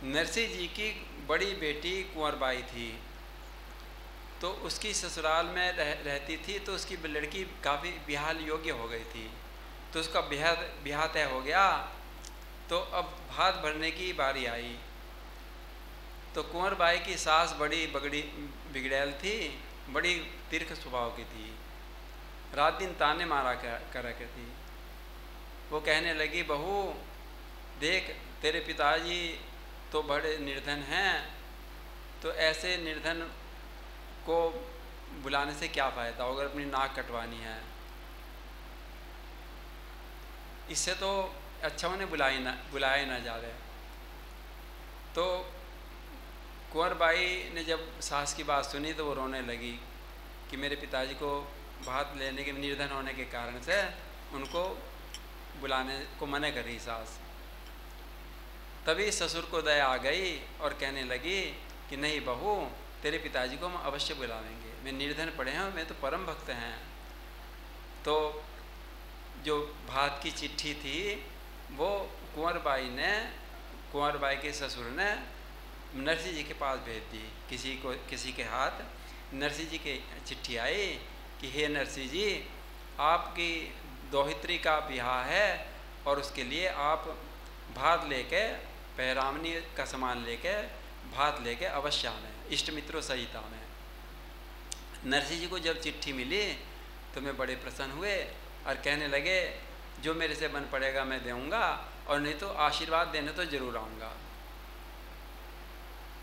नरसिंह जी की बड़ी बेटी कुंवरबाई थी, तो उसकी ससुराल में रहती थी, तो उसकी लड़की काफ़ी ब्याह योग्य हो गई थी, तो उसका ब्याह तय हो गया। तो अब भात भरने की बारी आई, तो कुंवरबाई की सास बड़ी बिगड़ैल थी, बड़ी तीर्ख स्वभाव की थी, रात दिन ताने मारा करा करती। वो कहने लगी, बहू देख तेरे पिताजी तो बड़े निर्धन हैं, तो ऐसे निर्धन को बुलाने से क्या फ़ायदा अगर अपनी नाक कटवानी है, इससे तो अच्छा उन्हें बुलाया ना जा रहे। तो कुंवरबाई ने जब सास की बात सुनी तो वो रोने लगी कि मेरे पिताजी को भात लेने के निर्धन होने के कारण से उनको बुलाने को मना कर रही सास। तभी ससुर को दया आ गई और कहने लगी कि नहीं बहू, तेरे पिताजी को हम अवश्य बुलावेंगे, मैं निर्धन पड़े हैं, मैं तो परम भक्त हैं। तो जो भात की चिट्ठी थी वो कुंवरबाई के ससुर ने नरसिंह जी के पास भेज दी। किसी के हाथ नरसिंह जी की चिट्ठी आई कि हे नरसिंह जी, आपकी दोहित्री का ब्याह है और उसके लिए आप भात लेके, पैरामनी का सामान लेके भात लेके अवश्य आना है, इष्ट मित्रों सहित आना है। नरसिंह जी को जब चिट्ठी मिली तो मैं बड़े प्रसन्न हुए और कहने लगे जो मेरे से बन पड़ेगा मैं दूंगा, और नहीं तो आशीर्वाद देने तो जरूर आऊँगा।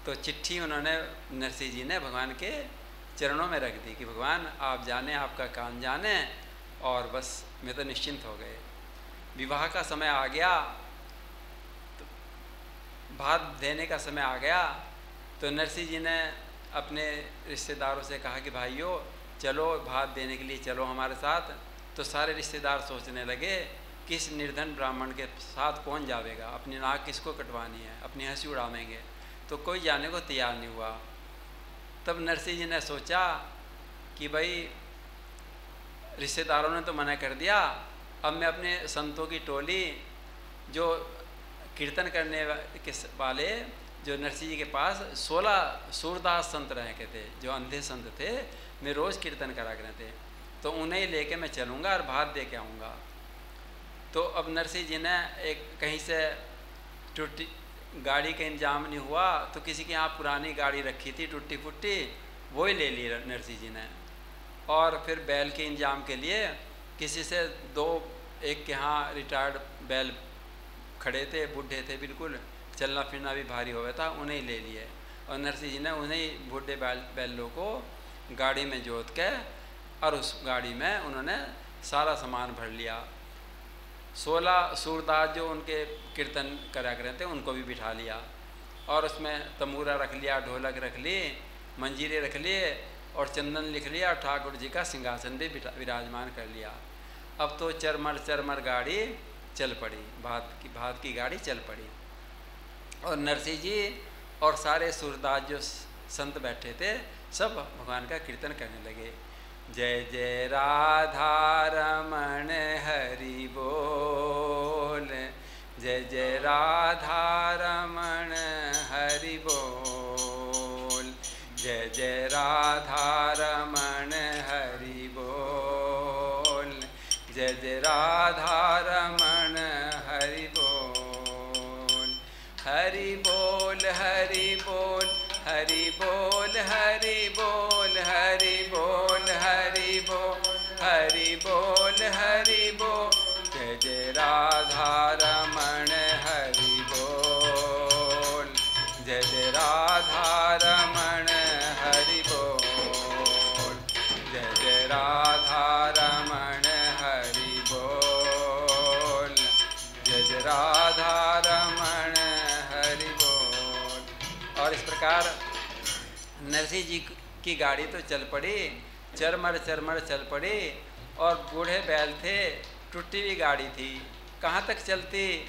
तो चिट्ठी उन्होंने नरसिंह जी ने भगवान के चरणों में रख दी कि भगवान आप जाने, आपका काम जाने, और बस मैं तो निश्चिंत हो गए। विवाह का समय आ गया, तो भात देने का समय आ गया, तो नरसिंह जी ने अपने रिश्तेदारों से कहा कि भाइयों चलो भात देने के लिए चलो हमारे साथ। तो सारे रिश्तेदार सोचने लगे किस निर्धन ब्राह्मण के साथ कौन जावेगा, अपनी नाक किसको कटवानी है, अपनी हंसी उड़ावेंगे, तो कोई जाने को तैयार नहीं हुआ। तब नरसिंह जी ने सोचा कि भाई रिश्तेदारों ने तो मना कर दिया, अब मैं अपने संतों की टोली जो कीर्तन करने के वाले, जो नरसिंह जी के पास 16 सूरदास संत रहे थे, जो अंधे संत थे, मैं रोज़ कीर्तन करा करते थे, तो उन्हें लेके मैं चलूँगा और भात दे के आऊँगा। तो अब नरसिंह जी ने एक कहीं से टूटी गाड़ी का इंतजाम नहीं हुआ, तो किसी के यहाँ पुरानी गाड़ी रखी थी टूटी फुट्टी, वो ही ले ली नरसिंह जी ने। और फिर बैल के इंतजाम के लिए किसी से एक के यहाँ रिटायर्ड बैल खड़े थे, बूढ़े थे, बिल्कुल चलना फिरना भी भारी हो गया था, उन्हें ले लिए। और नरसिंह जी ने उन्हें बूढ़े बैलों को गाड़ी में जोत के और उस गाड़ी में उन्होंने सारा सामान भर लिया। 16 सूरदास जो उनके कीर्तन करा करते थे उनको भी बिठा लिया, और उसमें तंबूरा रख लिया, ढोलक रख ली, मंजीरे रख लिए और चंदन लिख लिया, और ठाकुर जी का सिंहासन भी विराजमान कर लिया। अब तो चरमर गाड़ी चल पड़ी, भात की गाड़ी चल पड़ी। और नरसिंह जी और सारे सूरदास जो संत बैठे थे सब भगवान का कीर्तन करने लगे। जय जय राधा रमण हरि बोल, जय जय राधा रमण हरि बोल, जय जय राधा रमण हरि बोल, जय जय राधा रमण हरि बोल। हरि बोल हरि बोल हरि बोल हरि बोल हरि बोल हरि बोल हरि बोल हरि बोल, जय जय राधा रमण हरि बोल, जय जय राधा रमण हरि बोल, जय जय राधा रमण हरि बोल, जय जय राधा रमण हरि बोल। और इस प्रकार नरसिंह जी की गाड़ी तो चल पड़ी, चरमर चल पड़ी, और बूढ़े बैल थे, टूटी हुई गाड़ी थी, कहाँ तक चलती।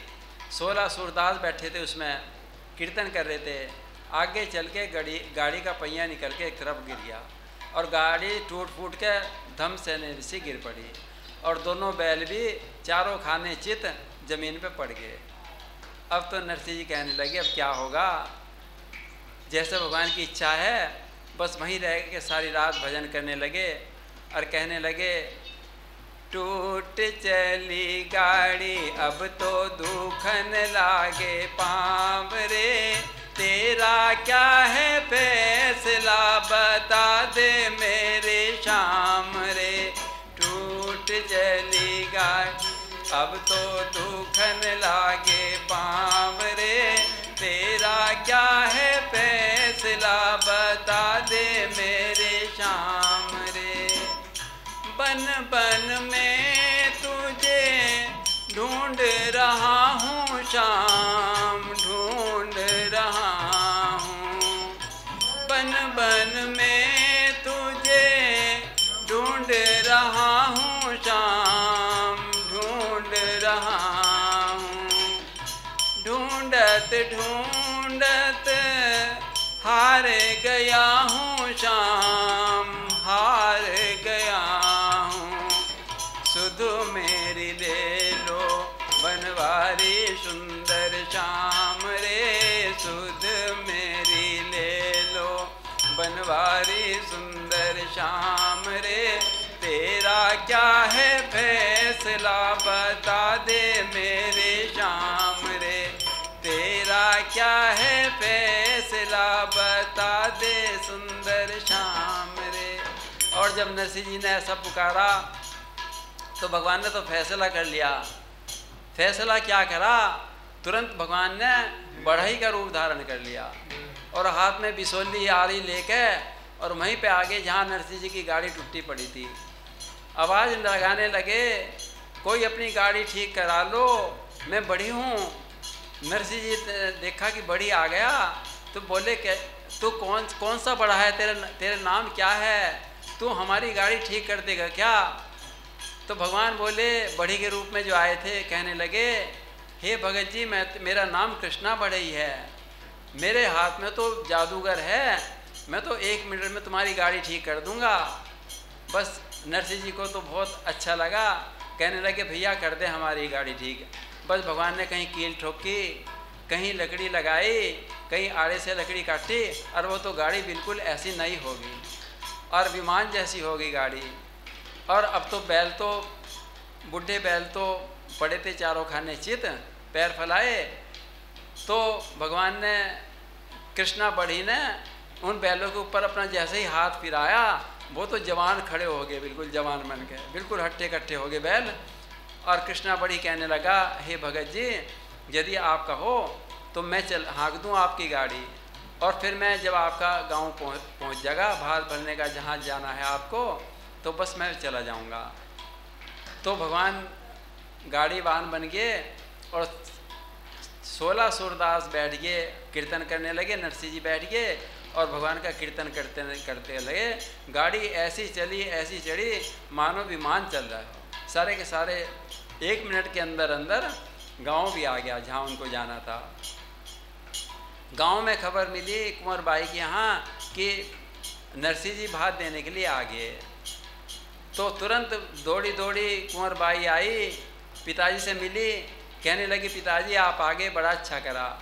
16 सूरदास बैठे थे उसमें, कीर्तन कर रहे थे। आगे चल के गाड़ी का पहिया निकल के एक तरफ गिर गया, और गाड़ी टूट फूट के धम से नीचे गिर पड़ी, और दोनों बैल भी चारों खाने चित जमीन पे पड़ गए। अब तो नरसिंह जी कहने लगे अब क्या होगा, जैसे भगवान की इच्छा है। बस वहीं रह के सारी रात भजन करने लगे और कहने लगे, टूट चली गाड़ी अब तो दुखन लागे पाँव रे, तेरा क्या है फैसला बता दे मेरे श्याम रे। टूट चली गाड़ी अब तो दुखन लागे पाँव रे, तेरा क्या है फैसला बता दे मेरे श्याम रे। बन बन में तुझे ढूंढ रहा हूँ श्याम, ढूंढ रहा हूँ। बन बन में तुझे ढूंढ रहा हूँ श्याम, ढूंढ रहा हूँ। ढूंढत ढूंढत हार गया हूँ श्याम, हार गया हूँ। सुध मेरी ले लो बनवारी सुंदर श्याम रे, सुध मेरी ले लो बनवारी सुंदर श्याम रे। तेरा क्या है फैसला बता दे मेरे श्याम रे, तेरा क्या है फैसला बता दे सुंदर श्याम रे। और जब नरसिंह जी ने ऐसा पुकारा तो भगवान ने तो फैसला कर लिया। फैसला क्या करा, तुरंत भगवान ने बढ़ई का रूप धारण कर लिया और हाथ में बिसोली आरी लेके और वहीं पे आगे जहाँ नरसिंह जी की गाड़ी टूटी पड़ी थी आवाज़ लगाने लगे, कोई अपनी गाड़ी ठीक करा लो, मैं बड़ी हूँ। नरसिंह जी देखा कि बड़ी आ गया तो बोले कि तू कौन सा बड़ा है, तेरे नाम क्या है, तू हमारी गाड़ी ठीक कर देगा क्या। तो भगवान बोले बढ़ी के रूप में जो आए थे, कहने लगे, हे भगत जी मेरा नाम कृष्णा बढ़ई है, मेरे हाथ में तो जादूगर है, मैं तो 1 मिनट में तुम्हारी गाड़ी ठीक कर दूंगा। बस नरसिंह जी को तो बहुत अच्छा लगा, कहने लगे भैया कर दे हमारी गाड़ी ठीक। बस भगवान ने कहीं कील ठोकी, कहीं लकड़ी लगाई, कहीं आड़े से लकड़ी काटी और वो तो गाड़ी बिल्कुल ऐसी नई होगी और विमान जैसी होगी गाड़ी। और अब तो बैल तो बूढ़े बैल तो पड़े थे चारों खाने चित, पैर फैलाए। तो भगवान ने कृष्णा बढ़ी ने उन बैलों के ऊपर अपना जैसे ही हाथ फिराया वो तो जवान खड़े हो गए, बिल्कुल जवान बन गए, बिल्कुल हट्टे कट्टे हो गए बैल। और कृष्णा बढ़ी कहने लगा, हे भगत जी यदि आप कहो तो मैं हाँक दूँ आपकी गाड़ी और फिर मैं जब आपका गांव पहुंच जाएगा भार भरने का जहाँ जाना है आपको, तो बस मैं चला जाऊंगा। तो भगवान गाड़ी वाहन बन गए और 16 सूरदास बैठ गए, कीर्तन करने लगे। नरसिंह जी बैठ गए और भगवान का कीर्तन करते लगे। गाड़ी ऐसी चली ऐसी चढ़ी मानो विमान चल रहा है। सारे के सारे 1 मिनट के अंदर अंदर गांव भी आ गया जहाँ उनको जाना था। गांव में खबर मिली कुंवर बाई के यहाँ कि नरसिंह जी भात देने के लिए आ गए। तो तुरंत दौड़ी दौड़ी कुंवर बाई आई, पिताजी से मिली, कहने लगी पिताजी आप आगे, बड़ा अच्छा करा।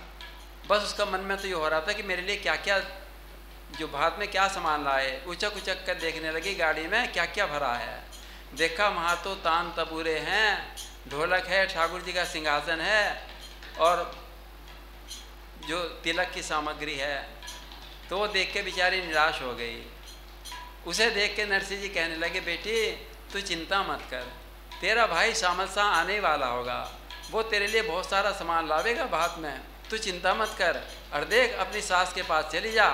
बस उसका मन में तो ये हो रहा था कि मेरे लिए क्या क्या जो भात में क्या सामान लाए। उचक उचक कर देखने लगी गाड़ी में क्या क्या भरा है। देखा वहाँ तो तान तबूरे हैं, ढोलक है, ठाकुर जी का सिंहासन है और जो तिलक की सामग्री है। तो वो देख के बेचारी निराश हो गई। उसे देख के नरसिंह जी कहने लगे बेटी तू चिंता मत कर, तेरा भाई श्यामल शाह आने वाला होगा, वो तेरे लिए बहुत सारा सामान लावेगा भात में, तू चिंता मत कर। और देख अपनी सास के पास चली जा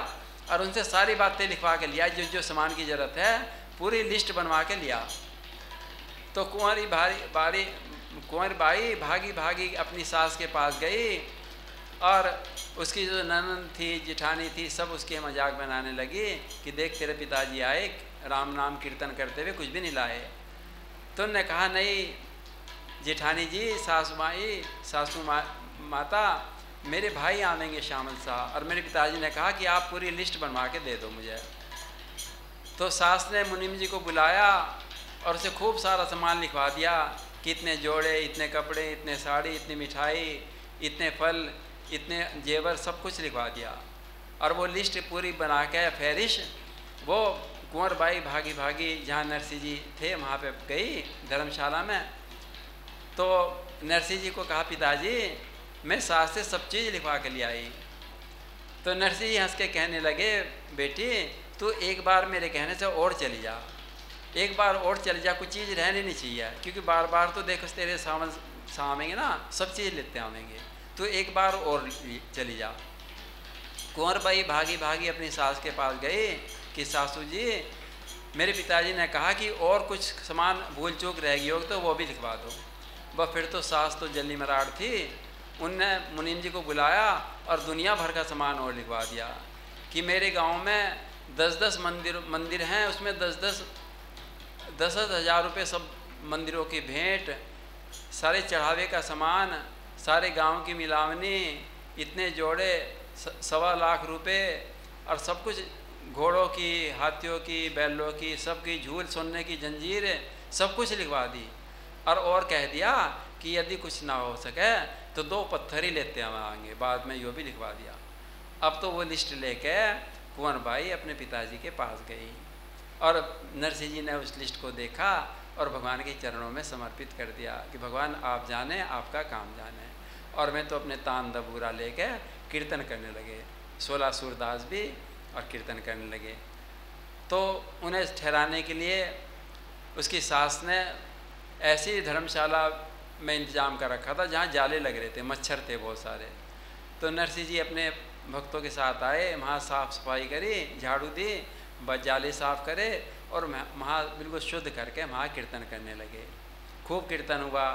और उनसे सारी बातें लिखवा के लिया, जो जो सामान की ज़रूरत है पूरी लिस्ट बनवा के लिया। तो कुंवर बाई भागी भागी अपनी सास के पास गई और उसकी जो ननद थी जिठानी थी सब उसके मजाक बनाने लगी कि देख तेरे पिताजी आए राम नाम कीर्तन करते हुए, कुछ भी नहीं लाए। तो उन्होंने कहा नहीं जेठानी जी, सासू माता मेरे भाई आवेंगे श्यामल शाह, और मेरे पिताजी ने कहा कि आप पूरी लिस्ट बनवा के दे दो मुझे। तो सास ने मुनीम जी को बुलाया और उसे खूब सारा सामान लिखवा दिया कि इतने जोड़े, इतने कपड़े, इतने साड़ी, इतनी मिठाई, इतने फल, इतने जेवर, सब कुछ लिखवा दिया। और वो लिस्ट पूरी बना के फहरिश वो कुंवर बाई भागी भागी जहाँ नरसिंह जी थे वहाँ पे गई धर्मशाला में। तो नरसिंह जी को कहा, पिताजी मैं सास से सब चीज़ लिखवा के ले आई। तो नरसिंह जी हंस के कहने लगे, बेटी तू एक बार मेरे कहने से और चली जा, एक बार और चली जा, कुछ चीज़ रहनी नहीं चाहिए, क्योंकि बार बार तो देखो तेरे सामेंगे ना, सब चीज़ लेते आवेंगे, तो एक बार और चली जा। कुंवर बाई भागी भागी अपनी सास के पास गई कि सासू जी मेरे पिताजी ने कहा कि और कुछ सामान भूल चूक रह गई हो तो वो भी लिखवा दो। वह फिर तो सास तो जल्दी मराड़ थी, उनने मुनीम जी को बुलाया और दुनिया भर का सामान और लिखवा दिया कि मेरे गांव में 10-10 मंदिर हैं, उसमें 10 हज़ार रुपये सब मंदिरों की भेंट, सारे चढ़ावे का सामान, सारे गांव की मिलावनी, इतने जोड़े 1.25 लाख रुपए, और सब कुछ घोड़ों की, हाथियों की, बैलों की, सबकी झूल, सोने की जंजीर, सब कुछ लिखवा दी। और कह दिया कि यदि कुछ ना हो सके तो 2 पत्थर ही लेते आएंगे, बाद में यो भी लिखवा दिया। अब तो वो लिस्ट लेके कुंवर बाई अपने पिताजी के पास गई और नरसिंह जी ने उस लिस्ट को देखा और भगवान के चरणों में समर्पित कर दिया कि भगवान आप जाने, आपका काम जाने। और मैं तो अपने तान दबूरा लेके कीर्तन करने लगे, 16 सूरदास भी और कीर्तन करने लगे। तो उन्हें ठहराने के लिए उसकी सास ने ऐसी धर्मशाला में इंतजाम कर रखा था जहाँ जाले लग रहे थे, मच्छर थे बहुत सारे। तो नरसिंह जी अपने भक्तों के साथ आए, वहाँ साफ़ सफाई करी, झाड़ू दी, जाले साफ़ करे और वहाँ बिल्कुल शुद्ध करके वहाँ कीर्तन करने लगे। खूब कीर्तन हुआ।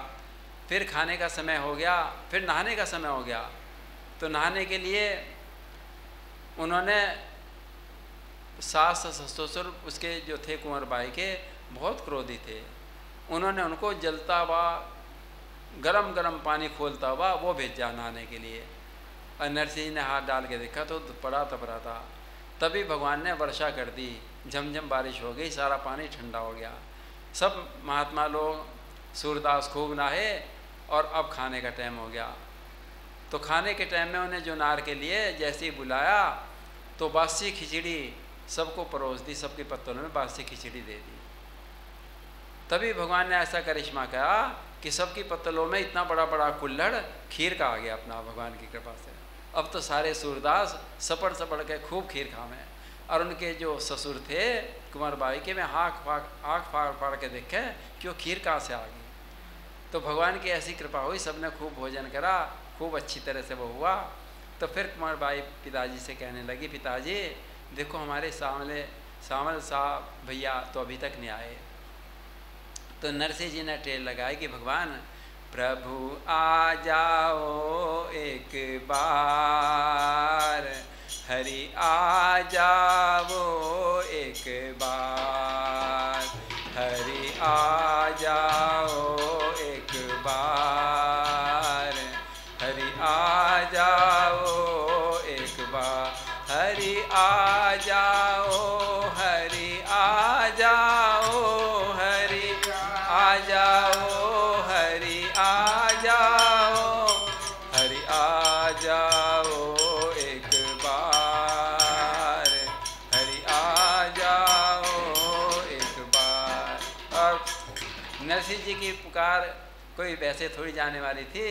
फिर खाने का समय हो गया, फिर नहाने का समय हो गया। तो नहाने के लिए उन्होंने सास ससुर उसके जो थे कुंवर बाई के बहुत क्रोधी थे, उन्होंने उनको जलता हुआ गरम गरम पानी खोलता हुआ वो भेजा नहाने के लिए। और नरसिंह ने हाथ डाल के देखा तो पड़ा तपड़ा था। तभी भगवान ने वर्षा कर दी, झमझम बारिश हो गई, सारा पानी ठंडा हो गया। सब महात्मा लोग सूरदास खूब नहाए और अब खाने का टाइम हो गया। तो खाने के टाइम में उन्हें जुनार के लिए जैसे ही बुलाया तो बासी खिचड़ी सबको परोस दी, सबके पत्तलों में बासी खिचड़ी दे दी। तभी भगवान ने ऐसा करिश्मा करा कि सबकी पत्तलों में इतना बड़ा बड़ा कुल्हड़ खीर का आ गया अपना भगवान की कृपा से। अब तो सारे सूरदास सपड़ सपड़ के खूब खीर खावे। और उनके जो ससुर थे कुंवर बाई के, मैं आँख फाड़ फाड़ के देखे कि वो खीर कहाँ से आ गई। तो भगवान की ऐसी कृपा हुई, सबने खूब भोजन करा, खूब अच्छी तरह से वो हुआ। तो फिर कुंवर बाई पिताजी से कहने लगी, पिताजी देखो हमारे सामल साहब भैया तो अभी तक नहीं आए। तो नरसिंह जी ने टेर लगाई कि भगवान प्रभु आ जाओ एक बार, हरि आ जाओ एक बार, हरि आ जाओ एक बार, हरि आ जाओ एक बार, हरि आ जाओ, हरि आ जाओ, हरि आ जाओ, हरि आ जाओ, हरि आ जाओ एक बार, हरि आ जाओ एक बार। और नरसिंह जी की पुकार कोई वैसे थोड़ी जाने वाली थी।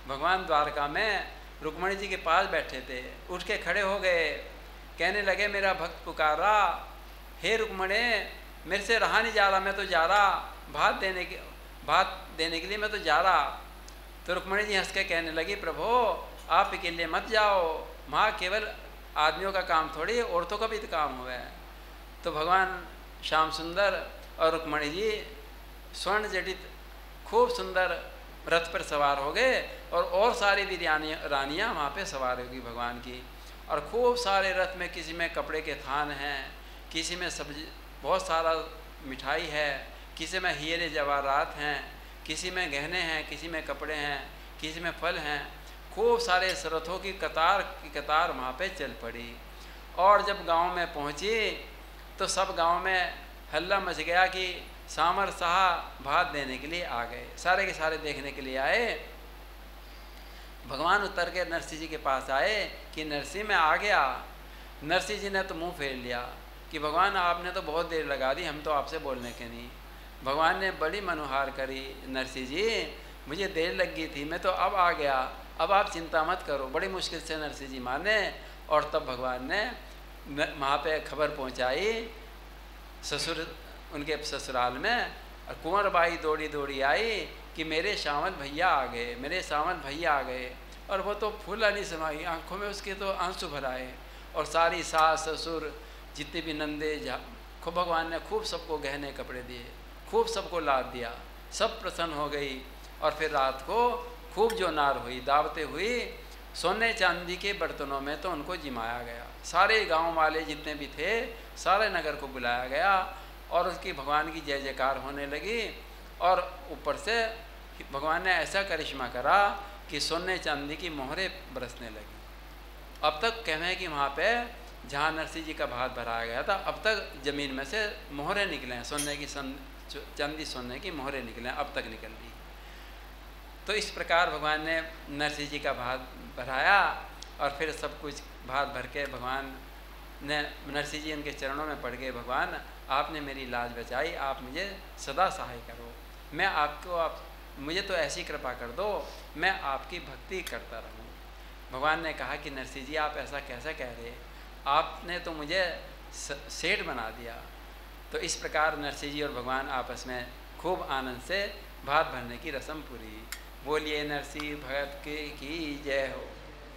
भगवान द्वारका में रुक्मणी जी के पास बैठे थे, उठ के खड़े हो गए, कहने लगे मेरा भक्त पुकारा, हे रुक्मणी मेरे से रहा नहीं जा रहा, मैं तो जा रहा, भात देने के लिए मैं तो जा रहा। तो रुक्मणी जी हंस के कहने लगी, प्रभु आप अकेले मत जाओ, वहाँ केवल आदमियों का काम थोड़ी, औरतों का भी तो काम हुआ है। तो भगवान श्याम सुंदर और रुक्मणी जी स्वर्ण जटित खूब सुंदर रथ पर सवार हो गए और सारी भी रानियाँ वहाँ पे सवार होगी भगवान की। और खूब सारे रथ में, किसी में कपड़े के थान हैं, किसी में सब्जी बहुत सारा मिठाई है, किसी में हीरे जवाहरात हैं, किसी में गहने हैं, किसी में कपड़े हैं, किसी में फल हैं। खूब सारे रथों की कतार वहाँ पे चल पड़ी। और जब गांव में पहुँची तो सब गांव में हल्ला मच गया कि सामर साहब भात देने के लिए आ गए। सारे के सारे देखने के लिए आए। भगवान उतर के नरसिंह जी के पास आए कि नरसिंह मैं आ गया। नरसिंह जी ने तो मुंह फेर लिया कि भगवान आपने तो बहुत देर लगा दी, हम तो आपसे बोलने के नहीं। भगवान ने बड़ी मनुहार करी, नरसिंह जी मुझे देर लग गई थी, मैं तो अब आ गया, अब आप चिंता मत करो। बड़ी मुश्किल से नरसिंह जी माने और तब भगवान ने वहाँ पे खबर पहुँचाई ससुर उनके ससुराल में। और कुंवर बाई दौड़ी दौड़ी आई कि मेरे सावंत भैया आ गए, मेरे सावंत भैया आ गए। और वो तो फूला नहीं समाई, आंखों में उसके तो आंसू भर आए। और सारी सास ससुर जितने भी नंदे खूब भगवान ने खूब सबको गहने कपड़े दिए, खूब सबको लाद दिया, सब प्रसन्न हो गई। और फिर रात को खूब जो नार हुई, दावतें हुई, सोने चांदी के बर्तनों में तो उनको जिमाया गया। सारे गांव वाले जितने भी थे सारे नगर को बुलाया गया और उसकी भगवान की जय जयकार होने लगी। और ऊपर से भगवान ने ऐसा करिश्मा करा कि सोने चांदी की मोहरें बरसने लगी। अब तक कहें कि वहाँ पे जहाँ नरसिंह जी का भात भराया गया था, अब तक ज़मीन में से मोहरें निकले हैं, सोने की चांदी सोने की मोहरें निकले हैं, अब तक निकल रही। तो इस प्रकार भगवान ने नरसिंह जी का भात भराया और फिर सब कुछ भात भर के भगवान ने नरसिंह जी उनके चरणों में पड़ गए, भगवान आपने मेरी लाज बचाई, आप मुझे सदा सहाय करो, मैं आपको मुझे तो ऐसी कृपा कर दो, मैं आपकी भक्ति करता रहूं। भगवान ने कहा कि नरसिंह जी आप ऐसा कैसे कह रहे, आपने तो मुझे सेठ बना दिया। तो इस प्रकार नरसिंह जी और भगवान आपस में खूब आनंद से भात भरने की रस्म पूरी। बोलिए नरसिंह भगत की जय हो।